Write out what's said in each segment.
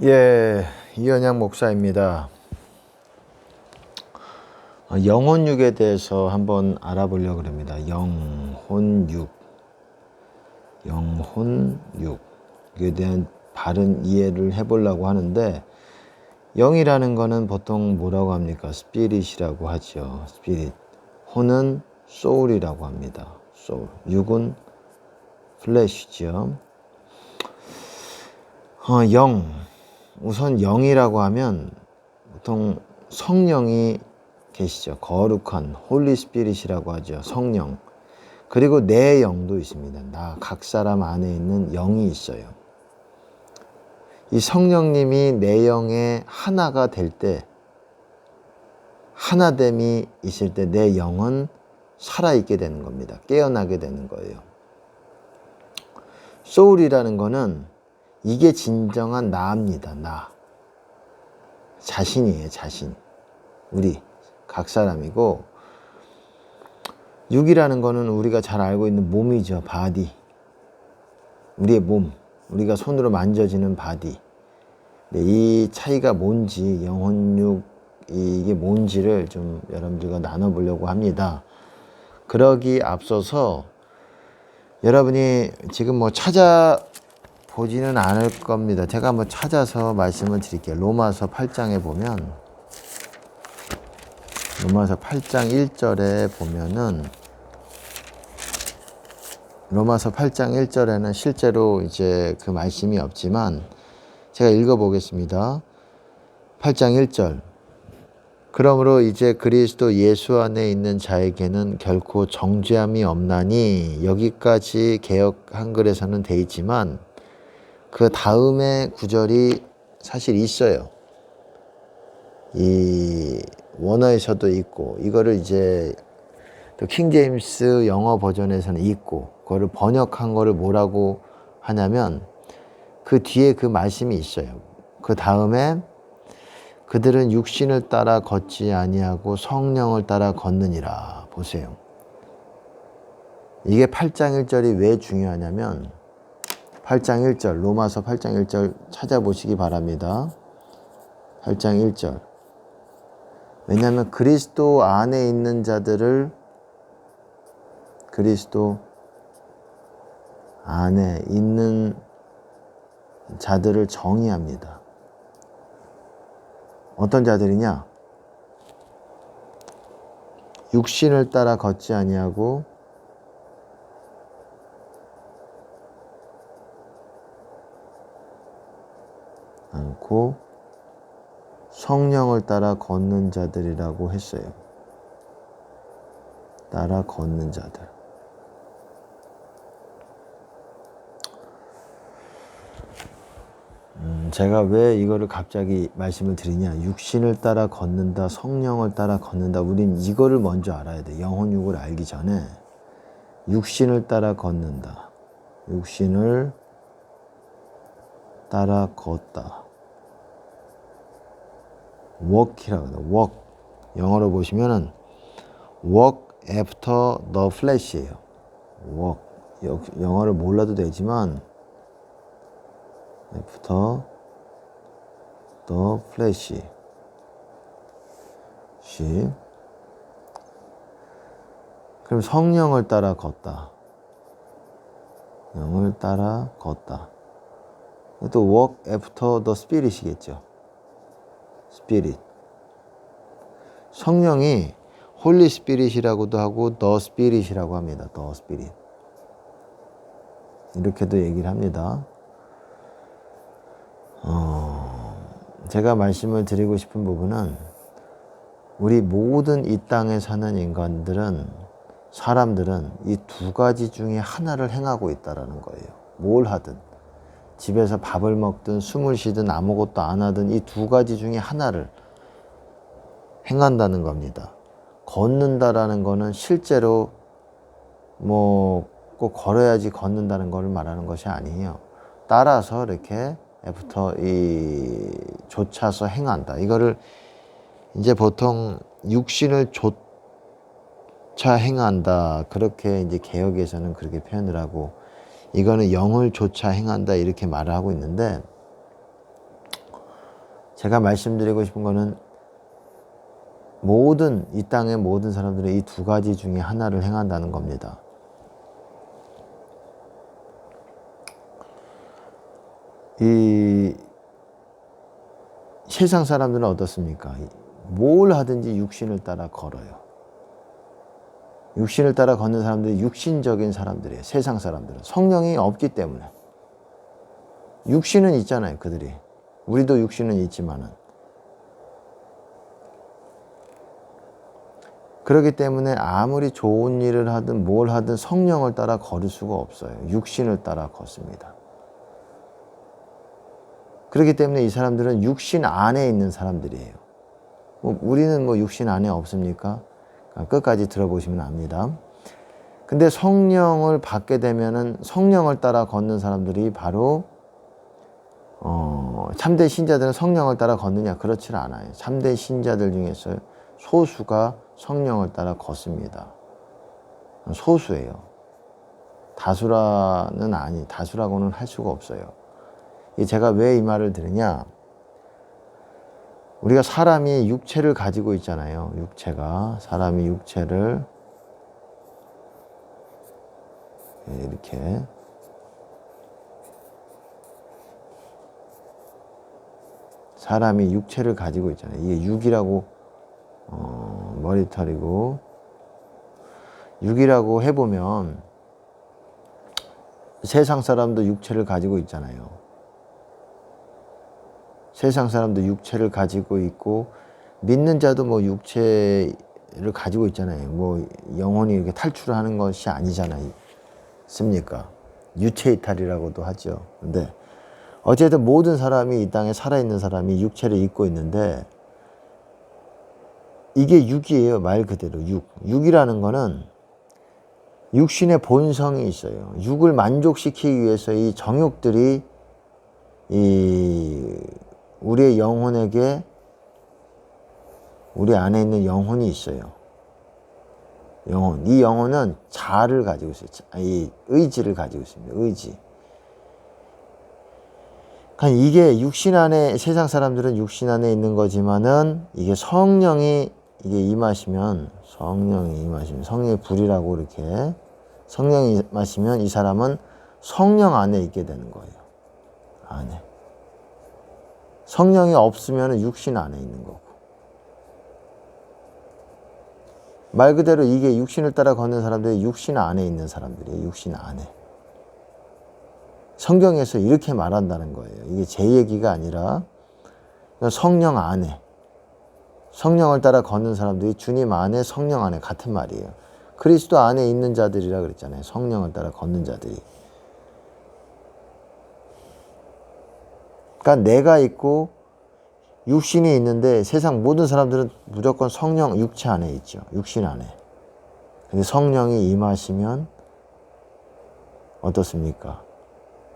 예, 이현양 목사입니다. 영혼육에 대해서 한번 알아보려고 합니다. 영혼육. 이에 대한 바른 이해를 해보려고 하는데, 영이라는 거는 보통 뭐라고 합니까? 스피릿이라고 하죠. 스피릿. 혼은 소울이라고 합니다. 소울. 육은 플래시죠. 영. 우선 영이라고 하면 보통 성령이 계시죠. 거룩한 홀리 스피릿이라고 하죠. 성령. 그리고 내 영도 있습니다. 각 사람 안에 있는 영이 있어요. 이 성령님이 내 영의 하나가 될 때, 하나됨이 있을 때 내 영은 살아있게 되는 겁니다. 깨어나게 되는 거예요. 소울이라는 거는 이게 진정한 나입니다. 나. 자신이에요. 자신. 우리 각 사람이고, 육이라는 거는 우리가 잘 알고 있는 몸이죠. 바디. 우리의 몸. 우리가 손으로 만져지는 바디. 이 차이가 뭔지, 영혼육 이게 뭔지를 좀 여러분들과 나눠보려고 합니다. 그러기 앞서서 여러분이 지금 찾아보지는 않을 겁니다. 제가 한번 찾아서 말씀을 드릴게요. 로마서 8장에 보면, 로마서 8장 1절에 보면은, 로마서 8장 1절에는 실제로 이제 그 말씀이 없지만 제가 읽어보겠습니다. 8장 1절. 그러므로 이제 그리스도 예수 안에 있는 자에게는 결코 정죄함이 없나니, 여기까지 개역 한글에서는 돼 있지만 그 다음에 구절이 사실 있어요. 이 원어에서도 있고, 이거를 이제 또 킹제임스 영어 버전에서는 있고, 그거를 번역한 거를 뭐라고 하냐면 그 뒤에 그 말씀이 있어요. 그 다음에 그들은 육신을 따라 걷지 아니하고 성령을 따라 걷느니라. 보세요. 이게 8장 1절이 왜 중요하냐면, 8장 1절, 로마서 8장 1절 찾아보시기 바랍니다. 8장 1절. 왜냐하면 그리스도 안에 있는 자들을, 그리스도 안에 있는 자들을 정의합니다. 어떤 자들이냐? 육신을 따라 걷지 아니하고 않고 성령을 따라 걷는 자들이라고 했어요. 따라 걷는 자들. 제가 왜 이거를 갑자기 말씀을 드리냐. 육신을 따라 걷는다, 성령을 따라 걷는다. 우린 이거를 먼저 알아야 돼. 영혼육을 알기 전에 육신을 따라 걷는다. 육신을 따라 걷다. walk이라고 해요. walk. 영어로 보시면은 walk after the flesh예요. walk. 영어를 몰라도 되지만 after the flesh. 그럼 성령을 따라 걷다. 영을 따라 걷다. 또 walk after the spirit이겠죠. spirit. 성령이 홀리 스피릿이라고도 하고 더 스피릿이라고 합니다. 더 스피릿. 이렇게도 얘기를 합니다. 제가 말씀을 드리고 싶은 부분은, 우리 모든 이 땅에 사는 인간들은, 사람들은 이 두 가지 중에 하나를 행하고 있다는 거예요. 뭘 하든, 집에서 밥을 먹든 숨을 쉬든 아무것도 안 하든 이 두 가지 중에 하나를 행한다는 겁니다. 걷는다라는 거는 실제로 꼭 걸어야지 걷는다는 걸 말하는 것이 아니에요. 따라서 이렇게 쫓아서 행한다. 이거를 이제 보통 육신을 쫓아 행한다. 그렇게 이제 개역에서는 그렇게 표현을 하고, 이거는 영을 쫓아 행한다. 이렇게 말을 하고 있는데, 제가 말씀드리고 싶은 거는 이 땅의 모든 사람들이 이 두 가지 중에 하나를 행한다는 겁니다. 이 세상 사람들은 어떻습니까? 뭘 하든지 육신을 따라 걸어요. 육신을 따라 걷는 사람들이 육신적인 사람들이에요. 세상 사람들은. 성령이 없기 때문에. 육신은 있잖아요, 그들이. 우리도 육신은 있지만은. 그렇기 때문에 아무리 좋은 일을 하든 뭘 하든 성령을 따라 걸을 수가 없어요. 육신을 따라 걷습니다. 그렇기 때문에 이 사람들은 육신 안에 있는 사람들이에요. 우리는 육신 안에 없습니까? 끝까지 들어보시면 압니다. 근데 성령을 받게 되면은 성령을 따라 걷는 사람들이 바로 참된 신자들은 성령을 따라 걷느냐? 그렇지 않아요. 참된 신자들 중에서 소수가 성령을 따라 걷습니다. 소수예요. 다수라고는 할 수가 없어요. 제가 왜 이 말을 들으냐? 우리가 사람이 육체를 가지고 있잖아요. 사람이 육체를 이렇게 사람이 육체를 가지고 있잖아요. 이게 육이라고 머리털이고 육이라고 해보면 세상 사람도 육체를 가지고 있잖아요. 세상 사람도 육체를 가지고 있고 믿는 자도 육체를 가지고 있잖아요. 영혼이 이렇게 탈출하는 것이 아니잖아요. 습니까? 유체이탈이라고도 하죠. 근데 어쨌든 모든 사람이 이 땅에 살아있는 사람이 육체를 입고 있는데 이게 육이에요. 말 그대로 육. 육이라는 거는 육신의 본성이 있어요. 육을 만족시키기 위해서 이 정욕들이 우리의 영혼에게 우리 안에 있는 영혼이 있어요. 이 영혼은 자아를 가지고 있어요. 이 의지를 가지고 있습니다. 의지. 그러니까 이게 육신 안에 세상 사람들은 육신 안에 있는 거지만은 이게 성령이 임하시면 성령의 불이라고 이렇게 성령이 임하시면 이 사람은 성령 안에 있게 되는 거예요. 안에. 성령이 없으면 육신 안에 있는 거고. 말 그대로 이게 육신을 따라 걷는 사람들이 육신 안에 있는 사람들이에요. 육신 안에. 성경에서 이렇게 말한다는 거예요. 이게 제 얘기가 아니라 성령 안에. 성령을 따라 걷는 사람들이 주님 안에 성령 안에 같은 말이에요. 그리스도 안에 있는 자들이라 그랬잖아요. 성령을 따라 걷는 자들이. 그러니까 내가 있고 육신이 있는데 세상 모든 사람들은 무조건 성령 육체 안에 있죠. 육신 안에. 근데 성령이 임하시면 어떻습니까?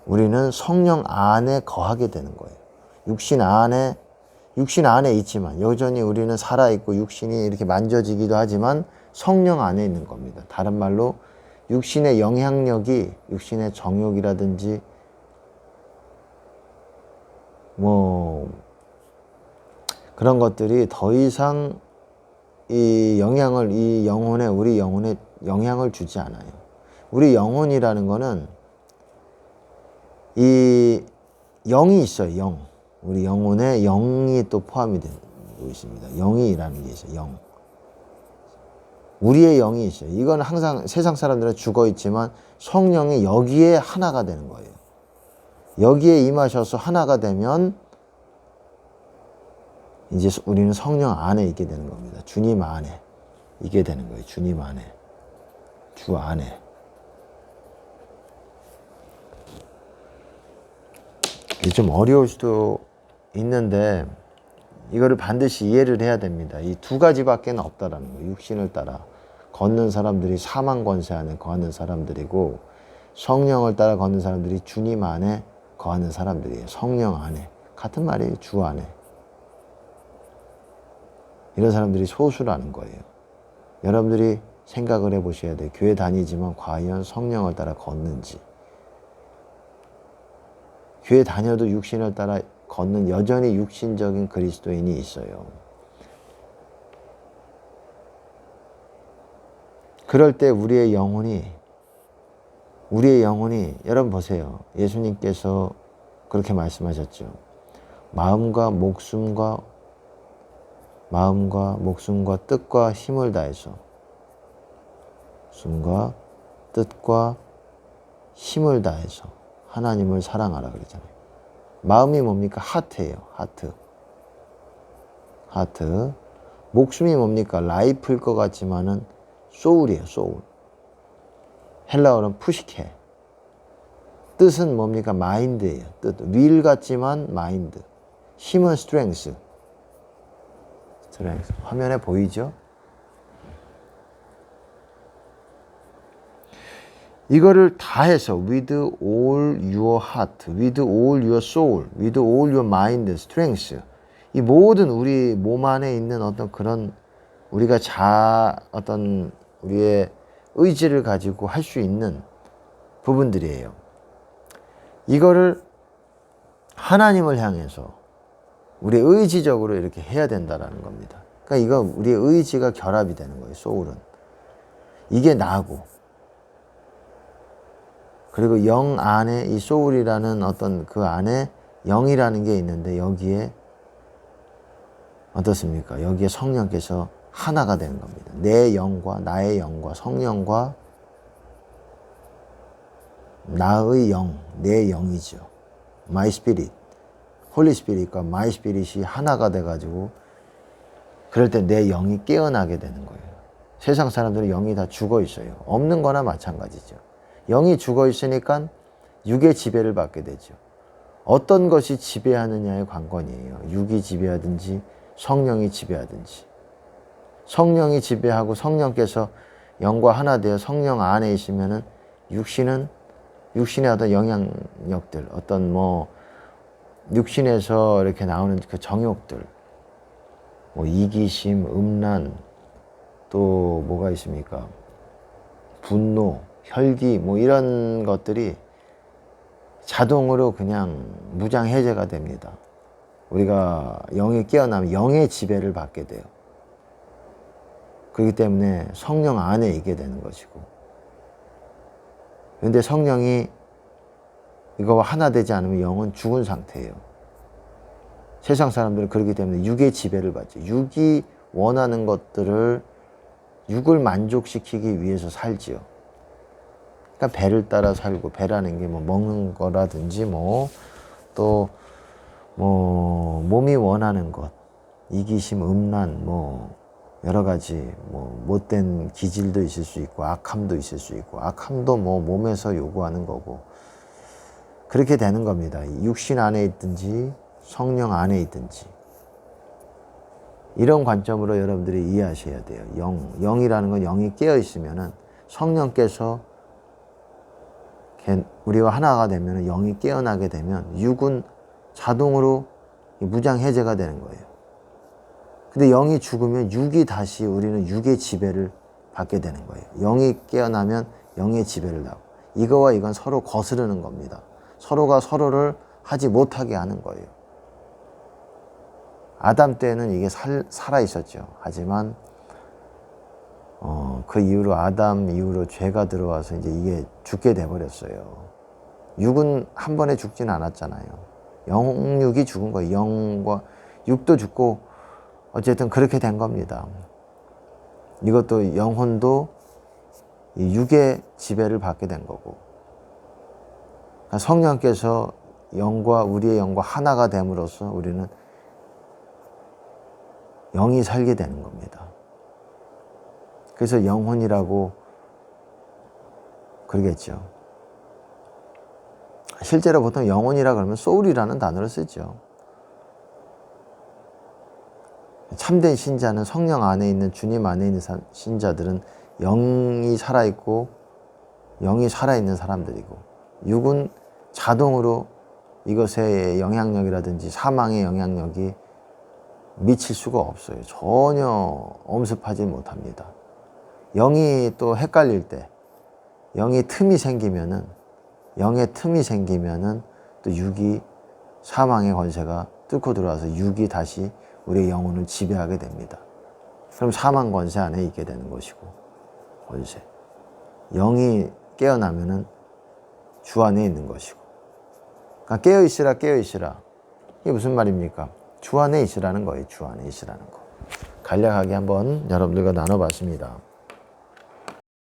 우리는 성령 안에 거하게 되는 거예요. 육신 안에 있지만 여전히 우리는 살아있고 육신이 이렇게 만져지기도 하지만 성령 안에 있는 겁니다. 다른 말로 육신의 영향력이 육신의 정욕이라든지 그런 것들이 더 이상 우리 영혼에 영향을 주지 않아요. 우리 영혼이라는 거는 이 영이 있어요. 영. 우리 영혼에 영이 또 포함이 되고 있습니다. 영이라는 게 있어요. 영. 우리의 영이 있어요. 이건 항상 세상 사람들은 죽어 있지만 성령이 여기에 하나가 되는 거예요. 여기에 임하셔서 하나가 되면 이제 우리는 성령 안에 있게 되는 겁니다. 주님 안에 있게 되는 거예요. 주님 안에. 주 안에. 이게 좀 어려울 수도 있는데 이거를 반드시 이해를 해야 됩니다. 이 두 가지밖에 없다라는 거예요. 육신을 따라 걷는 사람들이 사망 권세 안에 거하는 사람들이고 성령을 따라 걷는 사람들이 주님 안에 거하는 사람들이에요. 성령 안에. 같은 말이에요. 주 안에. 이런 사람들이 소수라는 거예요. 여러분들이 생각을 해보셔야 돼요. 교회 다니지만 과연 성령을 따라 걷는지. 교회 다녀도 육신을 따라 걷는 여전히 육신적인 그리스도인이 있어요. 그럴 때 우리의 영혼이 여러분 보세요. 예수님께서 그렇게 말씀하셨죠. 마음과 목숨과 뜻과 힘을 다해서 숨과 뜻과 힘을 다해서 하나님을 사랑하라 그러잖아요. 마음이 뭡니까? 하트예요. 하트. 목숨이 뭡니까? 라이프일 것 같지만은 소울이에요. 소울. 헬라어는 푸시케. 뜻은 뭡니까? 마인드예요. 뜻. 윌 같지만 마인드. 힘은 스트렝스. 화면에 보이죠? 이거를 다 해서 with all your heart, with all your soul, with all your mind, strength. 이 모든 우리 몸 안에 있는 어떤 그런 우리가 어떤 우리의 의지를 가지고 할 수 있는 부분들이에요. 이거를 하나님을 향해서 우리 의지적으로 이렇게 해야 된다라는 겁니다. 그러니까 이거 우리의 의지가 결합이 되는 거예요. 소울은. 이게 나고. 그리고 영 안에 이 소울이라는 어떤 그 안에 영이라는 게 있는데 여기에 어떻습니까? 여기에 성령께서 하나가 되는 겁니다. 내 영과 나의 영과 성령과 나의 영, 내 영이죠. My spirit, 홀리 스피릿과 마이 스피릿이 하나가 돼가지고 그럴 때 내 영이 깨어나게 되는 거예요. 세상 사람들은 영이 다 죽어 있어요. 없는 거나 마찬가지죠. 영이 죽어 있으니까 육의 지배를 받게 되죠. 어떤 것이 지배하느냐의 관건이에요. 육이 지배하든지 성령이 지배하든지. 성령이 지배하고 성령께서 영과 하나 되어 성령 안에 있으면은 육신의 어떤 영향력들, 어떤 육신에서 이렇게 나오는 그 정욕들, 이기심, 음란, 또 뭐가 있습니까? 분노, 혈기, 이런 것들이 자동으로 그냥 무장해제가 됩니다. 우리가 영이 깨어나면 영의 지배를 받게 돼요. 그렇기 때문에 성령 안에 있게 되는 것이고. 그런데 성령이 이거와 하나 되지 않으면 영은 죽은 상태예요. 세상 사람들은 그렇기 때문에 육의 지배를 받죠. 육이 원하는 것들을 육을 만족시키기 위해서 살지요. 그러니까 배를 따라 살고, 배라는 게 먹는 거라든지 또 몸이 원하는 것, 이기심, 음란, 여러 가지 못된 기질도 있을 수 있고 악함도 있을 수 있고, 악함도 몸에서 요구하는 거고 그렇게 되는 겁니다. 육신 안에 있든지 성령 안에 있든지. 이런 관점으로 여러분들이 이해하셔야 돼요. 영이라는 건 영이 깨어 있으면은 성령께서 우리와 하나가 되면 영이 깨어나게 되면 육은 자동으로 무장해제가 되는 거예요. 근데 영이 죽으면 육이 다시 우리는 육의 지배를 받게 되는 거예요. 영이 깨어나면 영의 지배를 나고. 이거와 이건 서로 거스르는 겁니다. 서로가 서로를 하지 못하게 하는 거예요. 아담 때는 이게 살아 있었죠. 하지만 그 이후로 아담 이후로 죄가 들어와서 이제 이게 죽게 돼 버렸어요. 육은 한 번에 죽지는 않았잖아요. 영육이 죽은 거예요. 영과 육도 죽고 어쨌든 그렇게 된 겁니다. 이것도 영혼도 육의 지배를 받게 된 거고. 성령께서 우리의 영과 하나가 됨으로써 우리는 영이 살게 되는 겁니다. 그래서 영혼이라고 그러겠죠. 실제로 보통 영혼이라 그러면 소울이라는 단어를 쓰죠. 참된 신자는 성령 안에 있는 주님 안에 있는 신자들은 영이 살아있고 영이 살아있는 사람들이고, 육은 자동으로 이것의 영향력이라든지 사망의 영향력이 미칠 수가 없어요. 전혀 엄습하지 못합니다. 영이 또 헷갈릴 때, 영의 틈이 생기면은 또 육이 사망의 권세가 뚫고 들어와서 육이 다시 우리의 영혼을 지배하게 됩니다. 그럼 사망 권세 안에 있게 되는 것이고, 권세. 영이 깨어나면은 주 안에 있는 것이고. 그러니까 깨어있으라, 깨어있으라. 이게 무슨 말입니까? 주 안에 있으라는 거예요. 주 안에 있으라는 거. 간략하게 한번 여러분들과 나눠봤습니다.